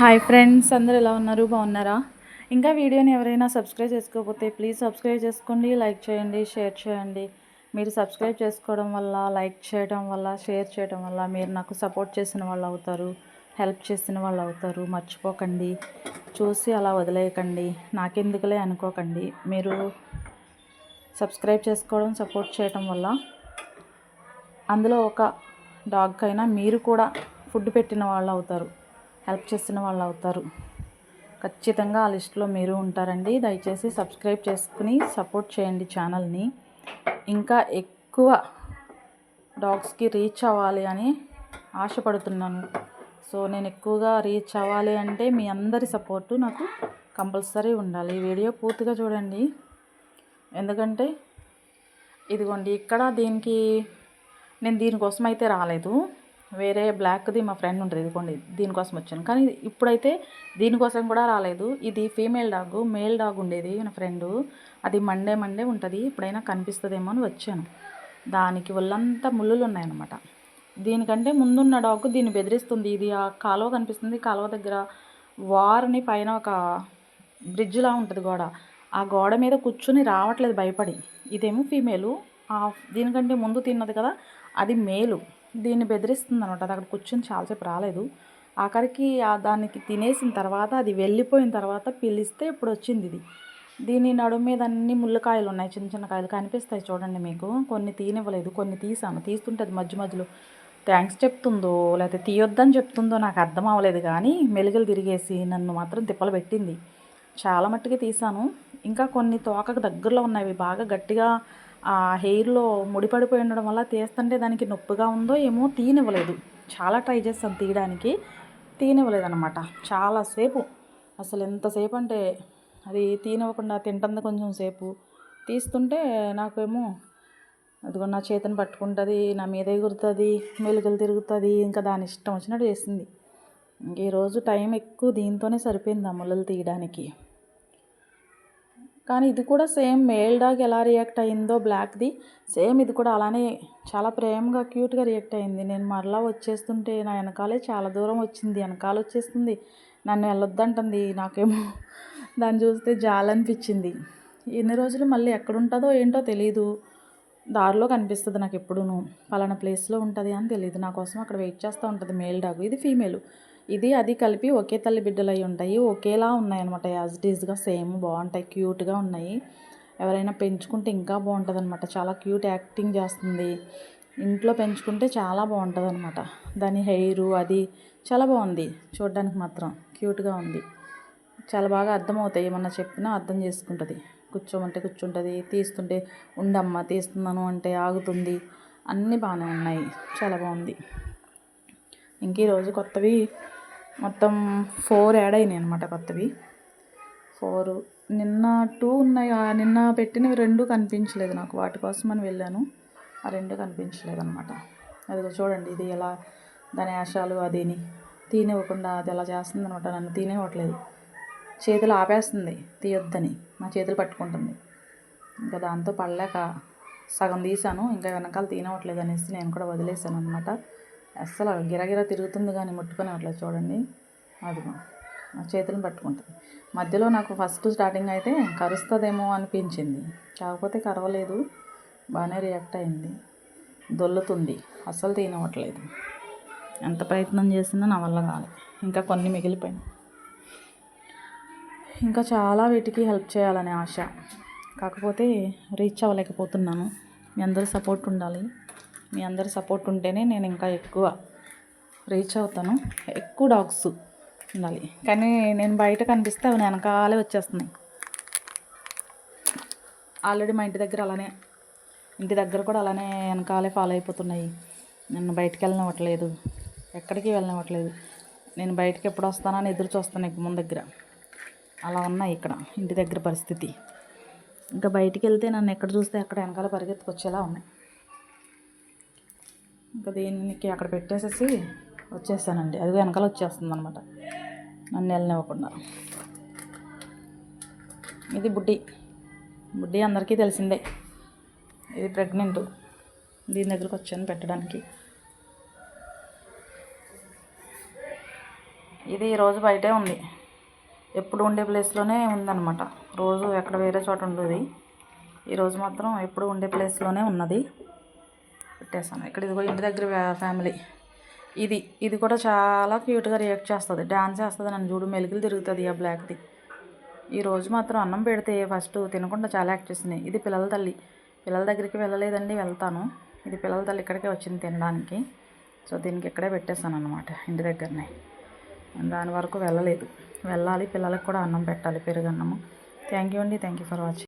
Hi friends, అందరూ ఎలా ఉన్నారు? బాగున్నారా? ఇంకా వీడియోని ఎవరైనా సబ్స్క్రైబ్ చేసుకోకపోతే ప్లీజ్ సబ్స్క్రైబ్ చేసుకోండి, లైక్ చేయండి, షేర్ చేయండి. మీరు సబ్స్క్రైబ్ చేసుకోవడం వల్ల, లైక్ చేయడం వల్ల, షేర్ చేయడం వల్ల మీరు నాకు సపోర్ట్ చేసిన వాళ్ళు అవుతారు, హెల్ప్ చేసిన వాళ్ళు అవుతారు. మర్చిపోకండి, చూసి అలా వదిలేయకండి, నాకెందుకులే అనుకోకండి. మీరు సబ్స్క్రైబ్ చేసుకోవడం, సపోర్ట్ చేయడం వల్ల అందులో ఒక డాగ్కైనా మీరు కూడా ఫుడ్ పెట్టిన వాళ్ళు అవుతారు, హెల్ప్ చేసిన వాళ్ళు అవుతారు. ఖచ్చితంగా ఆ లిస్ట్లో మీరు ఉంటారండి. దయచేసి సబ్స్క్రైబ్ చేసుకుని సపోర్ట్ చేయండి ఛానల్ని. ఇంకా ఎక్కువ డాగ్స్కి రీచ్ అవ్వాలి అని ఆశపడుతున్నాను. సో నేను ఎక్కువగా రీచ్ అవ్వాలి అంటే మీ అందరి సపోర్టు నాకు కంపల్సరీ ఉండాలి. ఈ వీడియో పూర్తిగా చూడండి. ఎందుకంటే ఇదిగోండి, ఇక్కడ నేను దీనికోసం అయితే రాలేదు. వేరే బ్లాక్ది మా ఫ్రెండ్ ఉంటుంది, ఇదిగోండి దీనికోసం వచ్చాను. కానీ ఇప్పుడైతే దీనికోసం కూడా రాలేదు. ఇది ఫీమేల్ డాగ్, మేల్ డాగ్ ఉండేది నా ఫ్రెండు. అది మండే ఉంటుంది, ఇప్పుడైనా కనిపిస్తుందేమో అని వచ్చాను. దానికి ఒళ్ళంతా ముళ్ళులు ఉన్నాయన్నమాట. దీనికంటే ముందున్న డాగ్ దీన్ని బెదిరిస్తుంది. ఇది ఆ కాలువ కనిపిస్తుంది, కాలువ దగ్గర వారిని పైన ఒక బ్రిడ్జ్లా ఉంటుంది గోడ, ఆ గోడ మీద కూర్చుని రావట్లేదు భయపడి. ఇదేమో ఫీమేలు, దీనికంటే ముందు తిన్నది కదా అది మేలు. దీన్ని బెదిరిస్తుంది అనమాట. అది అక్కడ కూర్చొని చాలాసేపు రాలేదు. ఆఖరికి దానికి తినేసిన తర్వాత, అది వెళ్ళిపోయిన తర్వాత పిలిస్తే ఇప్పుడు వచ్చింది ఇది. దీని నడుము మీద అన్ని ముళ్ళకాయలు ఉన్నాయి, చిన్న చిన్న కాయలు కనిపిస్తాయి చూడండి మీకు. కొన్ని తీనివ్వలేదు, కొన్ని తీసాను. తీస్తుంటే అది మధ్యలో థ్యాంక్స్ చెప్తుందో లేకపోతే తీయొద్దని చెప్తుందో నాకు అర్థం అవ్వలేదు. కానీ మెలుగులు తిరిగేసి నన్ను మాత్రం తిప్పలు పెట్టింది. చాలా మట్టుకి తీసాను. ఇంకా కొన్ని తోకకు దగ్గరలో ఉన్నవి బాగా గట్టిగా ఆ హెయిర్లో ముడిపడిపోయి ఉండడం వల్ల తీస్తుంటే దానికి నొప్పిగా ఉందో ఏమో తీనివ్వలేదు. చాలా ట్రై చేస్తాను తీయడానికి, తీనివ్వలేదు అనమాట. చాలాసేపు, అసలు ఎంతసేపు అంటే అది తీనివ్వకుండా తింటుంది. కొంచెం సేపు తీస్తుంటే నాకేమో అదిగో నా చేతిని పట్టుకుంటుంది, నా మీద ఎగురుతుంది, మెలుగులు తిరుగుతుంది. ఇంకా దాని ఇష్టం వచ్చినట్టు చేసింది. ఈరోజు టైం ఎక్కువ దీంతోనే సరిపోయింది ఆ ముళ్ళలు తీయడానికి. కానీ ఇది కూడా సేమ్ మేల్ డాగ్ ఎలా రియాక్ట్ అయిందో బ్లాక్ది, సేమ్ ఇది కూడా అలానే చాలా ప్రేమగా క్యూట్గా రియాక్ట్ అయింది. నేను మరలా వచ్చేస్తుంటే నా వెనకాలే చాలా దూరం వచ్చింది, వెనకాల వచ్చేస్తుంది, నన్ను వెళ్ళొద్దంటుంది. నాకేమో దాన్ని చూస్తే జాలనిపించింది. ఎన్ని రోజులు మళ్ళీ ఎక్కడుంటుందో ఏంటో తెలీదు. దారిలో కనిపిస్తుంది నాకు ఎప్పుడూను, పలానా ప్లేస్లో ఉంటుంది అని తెలియదు. నా కోసం అక్కడ వెయిట్ చేస్తూ ఉంటుంది మేల్ డాగ్. ఇది ఫీమేలు. ఇది అది కలిపి ఒకే తల్లి బిడ్డలు అయి ఉంటాయి, ఒకేలా ఉన్నాయి అనమాట. యాజ్ ఇట్ ఈజ్గా సేమ్ బాగుంటాయి, క్యూట్గా ఉన్నాయి. ఎవరైనా పెంచుకుంటే ఇంకా బాగుంటుంది అనమాట. చాలా క్యూట్ యాక్టింగ్ చేస్తుంది. ఇంట్లో పెంచుకుంటే చాలా బాగుంటుంది అనమాట. దాని హెయిరు అది చాలా బాగుంది చూడడానికి, మాత్రం క్యూట్గా ఉంది. చాలా బాగా అర్థమవుతాయి, ఏమన్నా చెప్పినా అర్థం చేసుకుంటుంది. కూర్చోమంటే కూర్చుంటుంది, తీస్తుంటే ఉండమ్మా తీస్తున్నాను అంటే ఆగుతుంది. అన్నీ బాగానే ఉన్నాయి, చాలా బాగుంది. ఇంక ఈరోజు కొత్తవి మొత్తం 4 యాడ్ అయినాయి అనమాట. కొత్తవి 4, నిన్న 2 ఉన్నాయి. నిన్న పెట్టినవి 2 కనిపించలేదు నాకు, వాటి కోసమని వెళ్ళాను. ఆ 2 కనిపించలేదు అనమాట. అదిగో చూడండి, ఇది ఎలా దాని యాషాలు అదిని తీనివ్వకుండా అది ఎలా చేస్తుంది అనమాట. నన్ను తీనివ్వట్లేదు, చేతులు ఆపేస్తుంది తీయొద్దని, నా చేతులు పట్టుకుంటుంది. ఇంకా దాంతో పడలేక సగం తీసాను, ఇంకా వెనకాల తీనివ్వట్లేదు అనేసి నేను కూడా వదిలేసాను అనమాట. అస్సలు గిరగిర తిరుగుతుంది కానీ ముట్టుకునేవట్లేదు. చూడండి, అదిగో నా చేతులను పట్టుకుంటుంది. మధ్యలో నాకు ఫస్ట్ స్టార్టింగ్ అయితే కరుస్తుందేమో అనిపించింది, కాకపోతే కరవలేదు, బాగానే రియాక్ట్ అయింది. దొల్లుతుంది, అస్సలు తినవట్లేదు. ఎంత ప్రయత్నం చేసినా నా వల్ల కాదు. ఇంకా కొన్ని మిగిలిపోయినాయి. ఇంకా చాలా వీటికి హెల్ప్ చేయాలనే ఆశ, కాకపోతే రీచ్ అవ్వలేకపోతున్నాను. మీ అందరి సపోర్ట్ ఉండాలి. మీ అందరి సపోర్ట్ ఉంటేనే నేను ఇంకా ఎక్కువ రీచ్ అవుతాను. ఎక్కువ డాగ్స్ ఉండాలి. కానీ నేను బయట కనిపిస్తే అవి వెనకాలే వచ్చేస్తున్నాయి. ఆల్రెడీ మా ఇంటి దగ్గర కూడా అలానే వెనకాలే ఫాలో అయిపోతున్నాయి. నన్ను బయటికి వెళ్ళనివ్వట్లేదు, ఎక్కడికి వెళ్ళనివ్వట్లేదు. నేను బయటకు ఎప్పుడు వస్తానని ఎదురు చూస్తాను గుమ్మం దగ్గర. అలా ఉన్నాయి ఇక్కడ ఇంటి దగ్గర పరిస్థితి. ఇంకా బయటికి వెళ్తే నన్ను ఎక్కడ చూస్తే అక్కడ వెనకాల పరిగెత్తుకొచ్చేలా ఉన్నాయి. ఇంకా దీనికి అక్కడ పెట్టేసేసి వచ్చేసానండి. అది వెనకాల వచ్చేస్తుంది అనమాట, నన్ను వెళ్ళనివ్వకుండా. ఇది బుడ్డి అందరికీ తెలిసిందే. ఇది ప్రెగ్నెంట్. దీని దగ్గరకు వచ్చాను పెట్టడానికి. ఇది ఈరోజు బయటే ఉంది, ఎప్పుడు ఉండే ప్లేస్లోనే ఉందన్నమాట. రోజు ఎక్కడ వేరే చోట ఉండేది, ఈరోజు మాత్రం ఎప్పుడు ఉండే ప్లేస్లోనే ఉన్నది. పెట్టేసాను ఇక్కడ. ఇదిగో ఇంటి దగ్గర ఫ్యామిలీ. ఇది కూడా చాలా క్యూట్గా రియాక్ట్ చేస్తుంది, డాన్స్ చేస్తుంది. నన్ను చూడు, మెలుగులు తిరుగుతుంది ఆ బ్లాక్ది. ఈరోజు మాత్రం అన్నం పెడితే ఫస్ట్ తినకుండా చాలా యాక్ట్ చేసింది. ఇది పిల్లల తల్లి. పిల్లల దగ్గరికి వెళ్ళలేదండి, వెళ్తాను. ఇది పిల్లల తల్లి ఇక్కడికే వచ్చింది తినడానికి. సో దీనికి ఇక్కడే పెట్టేశాను అనమాట, ఇంటి దగ్గరనే. దాని వరకు వెళ్ళలేదు, వెళ్ళాలి. పిల్లలకు కూడా అన్నం పెట్టాలి, పెరుగన్నము. థ్యాంక్ యూ అండి, థ్యాంక్ యూ ఫర్ వాచింగ్.